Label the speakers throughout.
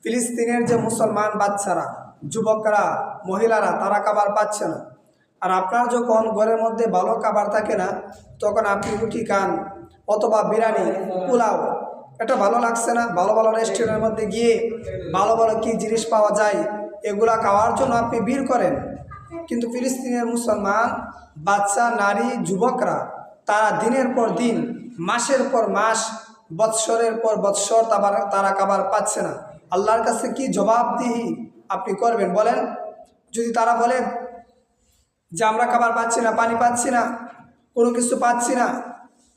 Speaker 1: ফিলিস্তিনের যে মুসলমান বাচ্চারা, যুবকরা, মহিলারা তারা খাবার পাচ্ছে না। আর আপনার যখন ঘরের মধ্যে ভালো খাবার থাকে না, তখন আপনি রুটি খান অথবা বিরিয়ানি, পোলাও, এটা ভালো লাগছে না। ভালো ভালো রেস্টুরেন্টের মধ্যে গিয়ে ভালো ভালো কী জিনিস পাওয়া যায় এগুলা খাওয়ার জন্য আপনি ভিড় করেন। কিন্তু ফিলিস্তিনের মুসলমান বাচ্চা, নারী, যুবকরা তারা দিনের পর দিন, মাসের পর মাস, বৎসরের পর বৎসর তারা খাবার পাচ্ছে না। আল্লাহর কাছে কি জবাবদিহি আপনি করবেন বলেন? যদি তারা বলেন যে আমরা খাবার পাচ্ছি না, পানি পাচ্ছি না, কোনো কিছু পাচ্ছি না,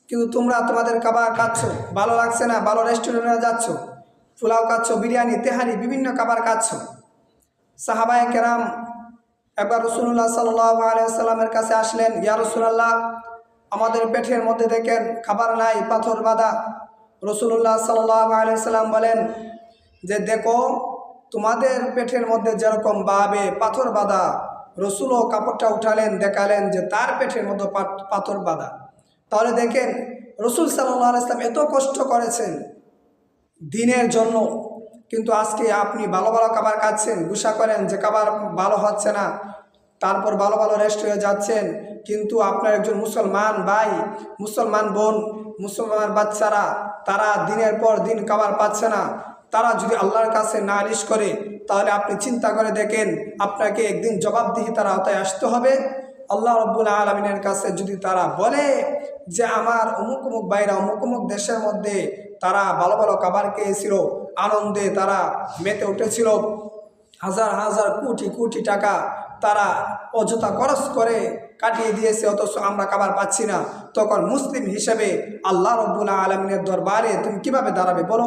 Speaker 1: কিন্তু তোমরা তোমাদের খাবার খাচ্ছ, ভালো লাগছে না, ভালো রেস্টুরেন্টে যাচ্ছ, পোলাও খাচ্ছ, বিরিয়ানি, তেহারি, বিভিন্ন খাবার খাচ্ছ। সাহাবায়ে কেরাম একবার রাসূলুল্লাহ সাল্লাল্লাহু আলাইহি ওয়াসাল্লামের কাছে আসলেন, ইয়া রাসূলুল্লাহ, আমাদের পেটের মধ্যে দেখেন খাবার নাই, পাথর বাঁধা। রাসূলুল্লাহ সাল্লাল্লাহু আলাইহি ওয়াসাল্লাম বলেন যে দেখো, তোমাদের পেটের মধ্যে যেরকম ভাবে পাথর বাঁধা, রসুলও কাপড়টা উঠালেন, দেখালেন যে তার পেটের মধ্যে পাথর বাঁধা। তাহলে দেখেন রসুল সাল্লাল্লাহু আলাইহি ওয়াসাল্লাম এত কষ্ট করেছেন দিনের জন্য, কিন্তু আজকে আপনি ভালো ভালো খাবার খাচ্ছেন, গুসা করেন যে খাবার ভালো হচ্ছে না, তারপর ভালো ভালো রেস্টুরেন্টে যাচ্ছেন, কিন্তু আপনার একজন মুসলমান ভাই, মুসলমান বোন, মুসলমান বাচ্চারা তারা দিনের পর দিন খাবার পাচ্ছে না। তারা যদি আল্লাহর কাছে নালিশ করে, তাহলে আপনি চিন্তা করে দেখেন আপনাকে একদিন জবাবদিহি তার আওতায় আসতে হবে। আল্লাহ রাব্বুল আলামিনের কাছে যদি তারা বলে যে আমার অমুক অমুক ভাইরা অমুক অমুক দেশের মধ্যে তারা ভালো ভালো খাবার খেয়েছিল, আনন্দে তারা মেতে উঠেছিল, হাজার হাজার কোটি কোটি টাকা তারা অযথা খরচ করে কাটিয়ে দিয়েছে, অথচ আমরা খাবার পাচ্ছি না, তখন মুসলিম হিসেবে আল্লাহ রাব্বুল আলামিনের দরবারে তুমি কিভাবে দাঁড়াবে বলো?